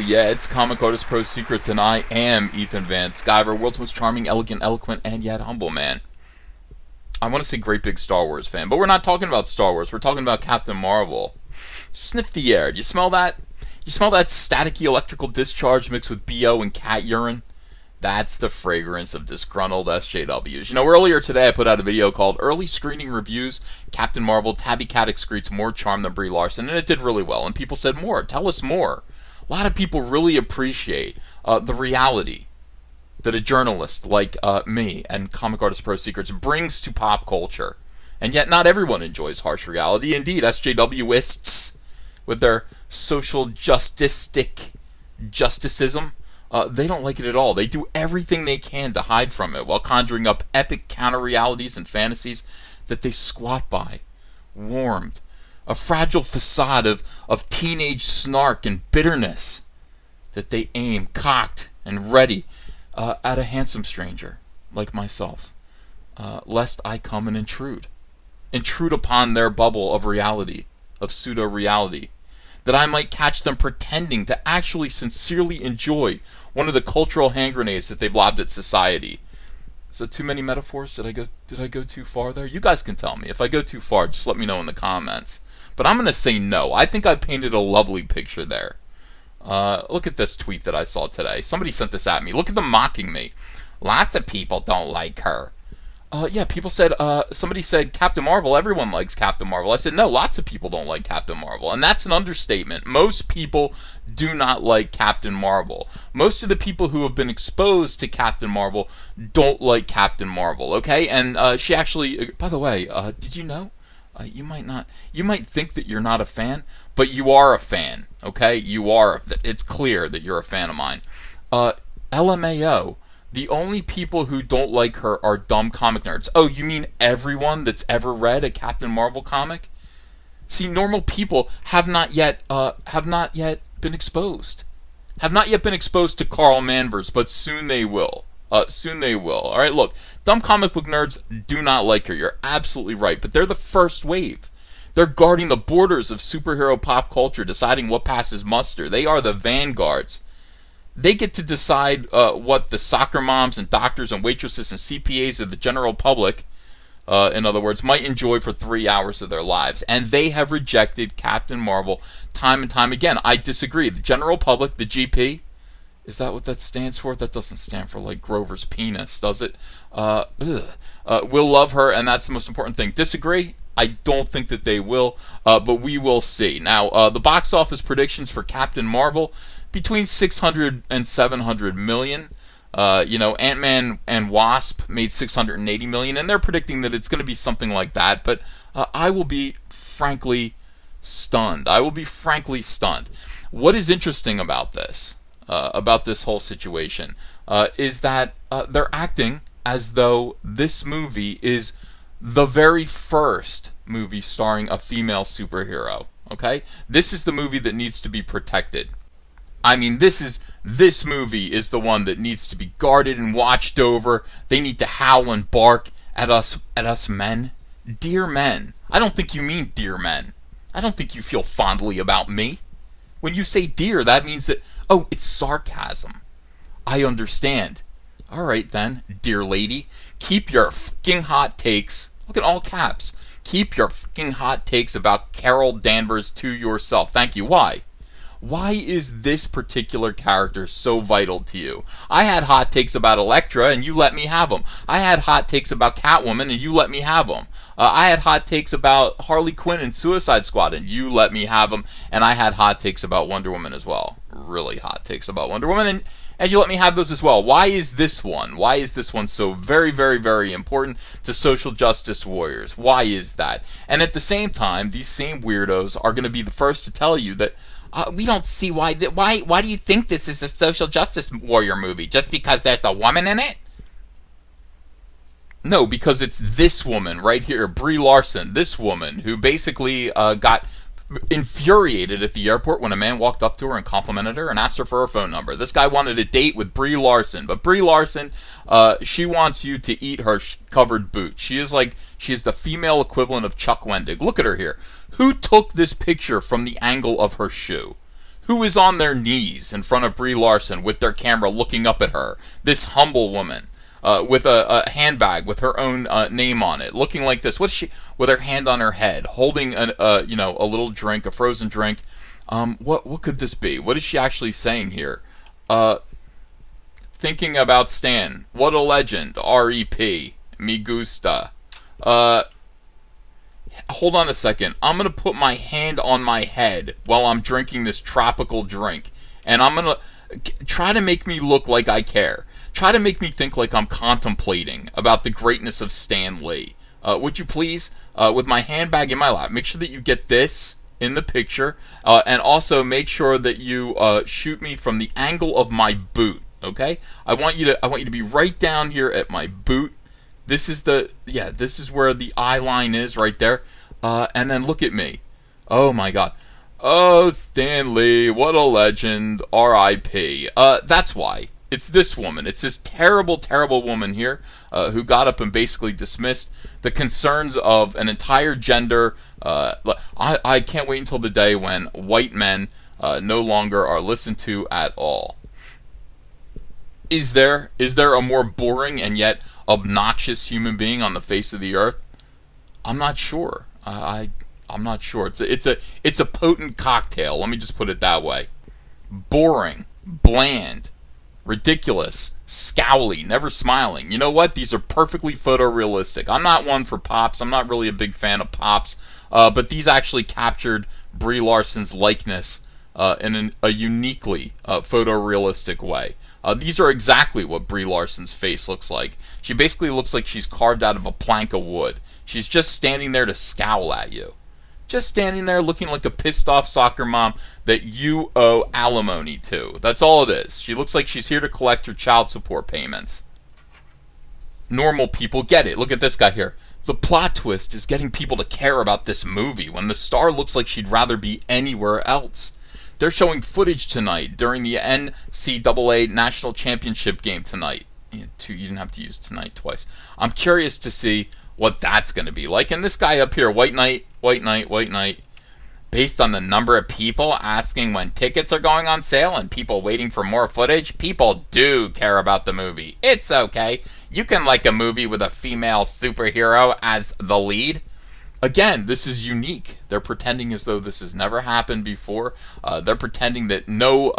yeah, it's Comic Artist Pro Secrets, and I am Ethan Van Sciver, world's most charming, elegant, eloquent, and yet humble man. I want to say great big Star Wars fan, but we're not talking about Star Wars. We're talking about Captain Marvel. Sniff the air. Do you smell that? You smell that staticky electrical discharge mixed with BO and cat urine? That's the fragrance of disgruntled SJWs. You know, earlier today I put out a video called Early Screening Reviews, Captain Marvel, Tabby Cat excretes more charm than Brie Larson, and it did really well, and people said more. Tell us more. A lot of people really appreciate the reality that a journalist like me and Comic Artist Pro Secrets brings to pop culture. And yet not everyone enjoys harsh reality. Indeed, SJWists, with their social justicism, they don't like it at all. They do everything they can to hide from it while conjuring up epic counter-realities and fantasies that they squat by, warmed. A fragile facade of teenage snark and bitterness that they aim, cocked and ready, at a handsome stranger like myself, lest I come and intrude upon their bubble of reality, of pseudo-reality, that I might catch them pretending to actually sincerely enjoy one of the cultural hand grenades that they've lobbed at society. So too many metaphors? Did I go too far there? You guys can tell me. If I go too far, just let me know in the comments. But I'm going to say no. I think I painted a lovely picture there. Look at this tweet that I saw today. Somebody sent this at me. Look at them mocking me. Lots of people don't like her. Yeah, people said, somebody said Captain Marvel, everyone likes Captain Marvel. I said, no, lots of people don't like Captain Marvel. And that's an understatement. Most people do not like Captain Marvel. Most of the people who have been exposed to Captain Marvel don't like Captain Marvel, okay? And she actually, by the way, did you know? You might think that you're not a fan, but you are a fan, okay? You are. It's clear that you're a fan of mine. LMAO. The only people who don't like her are dumb comic nerds. Oh, you mean everyone that's ever read a Captain Marvel comic? See, normal people have not yet been exposed. Have not yet been exposed to Carl Manvers, but soon they will. Soon they will. All right, look, dumb comic book nerds do not like her. You're absolutely right, but they're the first wave. They're guarding the borders of superhero pop culture, deciding what passes muster. They are the vanguards. They get to decide what the soccer moms and doctors and waitresses and CPAs of the general public, in other words, might enjoy for 3 hours of their lives. And they have rejected Captain Marvel time and time again. I disagree. The general public, the GP, is that what that stands for? That doesn't stand for, like, Grover's penis, does it? Will love her, and that's the most important thing. Disagree? I don't think that they will, but we will see. Now, the box office predictions for Captain Marvel, between 600 and 700 million. You know, Ant-Man and Wasp made 680 million, and they're predicting that it's going to be something like that. But I will be frankly stunned. What is interesting about this whole situation, is that they're acting as though this movie is the very first movie starring a female superhero. Okay, this is the movie that needs to be protected. I mean, this movie is the one that needs to be guarded and watched over. They need to howl and bark at us men. Dear men. I don't think you mean dear men. I don't think you feel fondly about me. When you say dear, that means that, oh, it's sarcasm. I understand. All right then, dear lady, keep your fucking hot takes, look at all caps, keep your fucking hot takes about Carol Danvers to yourself. Thank you. Why? Why is this particular character so vital to you? I had hot takes about Elektra, and you let me have them. I had hot takes about Catwoman, and you let me have them. I had hot takes about Harley Quinn and Suicide Squad, and you let me have them. And I had hot takes about Wonder Woman as well. Really hot takes about Wonder Woman, and you let me have those as well. Why is this one? Why is this one so very, very, very important to social justice warriors? Why is that? And at the same time, these same weirdos are going to be the first to tell you that we don't see why do you think this is a social justice warrior movie? Just because there's a woman in it? No, because it's this woman right here, Brie Larson, this woman who basically got infuriated at the airport when a man walked up to her and complimented her and asked her for her phone number. This guy wanted a date with Brie Larson, but Brie Larson, she wants you to eat her covered boot. She is the female equivalent of Chuck Wendig. Look at her here. Who took this picture from the angle of her shoe? Who is on their knees in front of Brie Larson with their camera looking up at her? This humble woman with a handbag with her own name on it, looking like this. What's she with her hand on her head, holding a little drink, a frozen drink? What could this be? What is she actually saying here? Thinking about Stan. What a legend. R.E.P. Me gusta. Hold on a second. I'm going to put my hand on my head while I'm drinking this tropical drink. And I'm going to try to make me look like I care. Try to make me think like I'm contemplating about the greatness of Stan Lee. Would you please, with my handbag in my lap, make sure that you get this in the picture. And also make sure that you shoot me from the angle of my boot. Okay? I want you to be right down here at my boot. This is this is where the eye line is, right there. And then look at me. Oh my God. Oh, Stan Lee, what a legend. R.I.P. That's why. It's this woman. It's this terrible, terrible woman here who got up and basically dismissed the concerns of an entire gender. I can't wait until the day when white men no longer are listened to at all. Is there a more boring and yet obnoxious human being on the face of the earth? I'm not sure. I'm not sure. It's a potent cocktail. Let me just put it that way. Boring, bland, ridiculous, scowly, never smiling. You know what? These are perfectly photorealistic. I'm not one for pops. I'm not really a big fan of pops. But these actually captured Brie Larson's likeness in a uniquely photorealistic way. These are exactly what Brie Larson's face looks like. She basically looks like she's carved out of a plank of wood. She's just standing there to scowl at you. Just standing there looking like a pissed off soccer mom that you owe alimony to. That's all it is. She looks like she's here to collect her child support payments. Normal people get it. Look at this guy here. The plot twist is getting people to care about this movie when the star looks like she'd rather be anywhere else. They're showing footage tonight during the NCAA National Championship game tonight. You didn't have to use tonight twice. I'm curious to see what that's going to be like. And this guy up here, White Knight, based on the number of people asking when tickets are going on sale and people waiting for more footage, people do care about the movie. It's okay. You can like a movie with a female superhero as the lead. Again, this is unique. They're pretending as though this has never happened before. They're pretending that no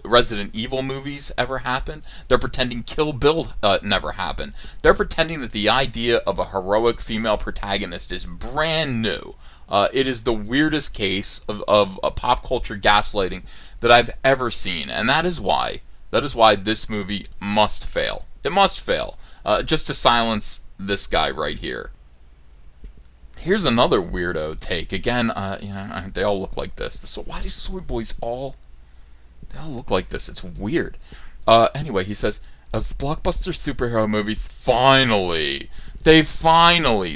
Resident Evil movies ever happened. They're pretending Kill Bill never happened. They're pretending that the idea of a heroic female protagonist is brand new. It is the weirdest case of pop culture gaslighting that I've ever seen. And that is why this movie must fail. It must fail. Just to silence this guy right here. Here's another weirdo take. Again, they all look like this. So why do soy boys they all look like this? It's weird. Anyway, he says, as blockbuster superhero movies finally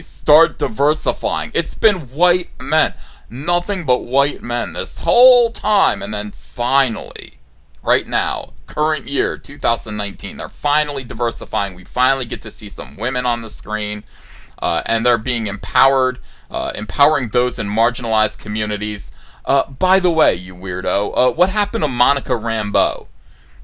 start diversifying. It's been white men. Nothing but white men this whole time. And then finally, right now, current year, 2019, they're finally diversifying. We finally get to see some women on the screen. And they're being empowered, empowering those in marginalized communities. By the way, you weirdo, what happened to Monica Rambeau?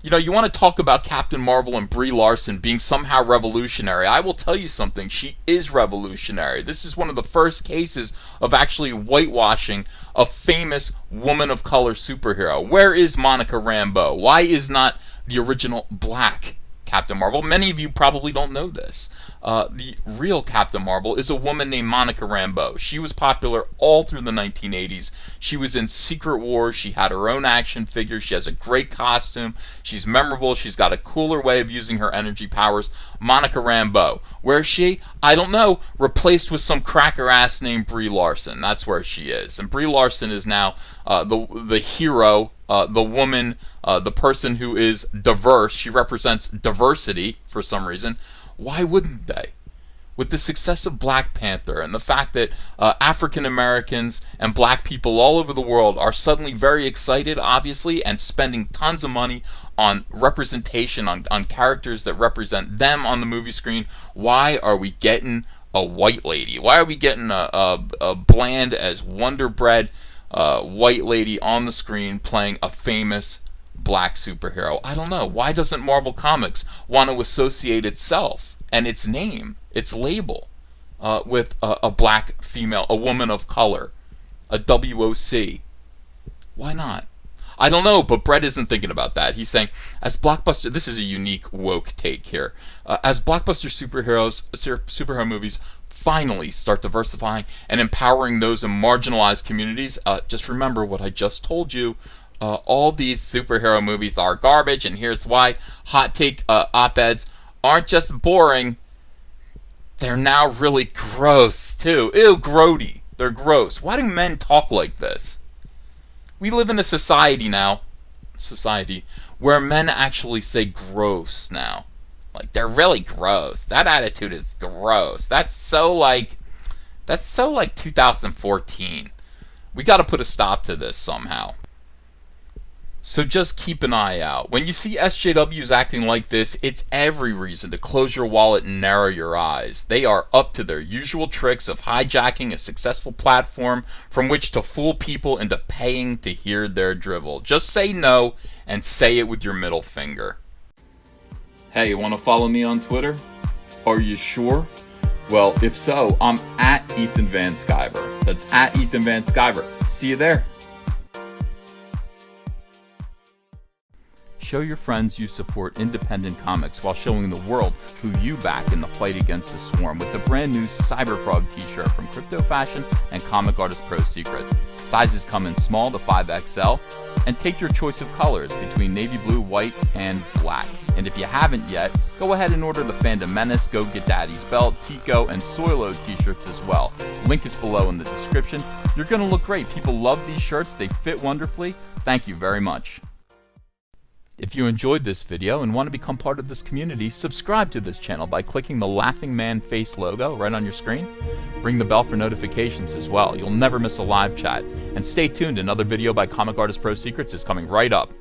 You want to talk about Captain Marvel and Brie Larson being somehow revolutionary. I will tell you something. She is revolutionary. This is one of the first cases of actually whitewashing a famous woman of color superhero. Where is Monica Rambeau? Why is not the original black Captain Marvel? Many of you probably don't know this. The real Captain Marvel is a woman named Monica Rambeau. She was popular all through the 1980s. She was in Secret Wars. She had her own action figure. She has a great costume. She's memorable. She's got a cooler way of using her energy powers. Monica Rambeau. Where is she? I don't know. Replaced with some cracker ass named Brie Larson. That's where she is. And Brie Larson is now the hero, the woman, the person who is diverse. She represents diversity for some reason. Why wouldn't they? With the success of Black Panther and the fact that African Americans and black people all over the world are suddenly very excited, obviously, and spending tons of money on representation, on characters that represent them on the movie screen, why are we getting a white lady? Why are we getting a bland as Wonder Bread white lady on the screen playing a famous black superhero. I don't know. Why doesn't Marvel Comics want to associate itself and its name, its label, with a black female, a woman of color, a WOC? Why not? I don't know, but Brett isn't thinking about that. He's saying, as blockbuster, this is a unique woke take here. As blockbuster superhero movies finally start diversifying and empowering those in marginalized communities, just remember what I just told you. All these superhero movies are garbage, and here's why. Hot take op-eds aren't just boring, they're now really gross, too. Ew, grody. They're gross. Why do men talk like this? We live in a society where men actually say gross now. Like, they're really gross. That attitude is gross. That's so like 2014. We got to put a stop to this somehow. So just keep an eye out. When you see SJWs acting like this, it's every reason to close your wallet and narrow your eyes. They are up to their usual tricks of hijacking a successful platform from which to fool people into paying to hear their drivel. Just say no and say it with your middle finger. Hey, you want to follow me on Twitter? Are you sure? Well, if so, I'm at Ethan Van Sciver. That's at Ethan Van Sciver. See you there. Show your friends you support independent comics while showing the world who you back in the fight against the swarm with the brand new Cyberfrog t-shirt from Crypto Fashion and Comic Artist Pro Secret. Sizes come in small to 5XL, and take your choice of colors between navy blue, white, and black. And if you haven't yet, go ahead and order the Fandom Menace, Go Get Daddy's Belt, Tico, and Soilo t-shirts as well. Link is below in the description. You're going to look great. People love these shirts. They fit wonderfully. Thank you very much. If you enjoyed this video and want to become part of this community, subscribe to this channel by clicking the Laughing Man face logo right on your screen. Ring the bell for notifications as well. You'll never miss a live chat. And stay tuned, another video by Comic Artist Pro Secrets is coming right up.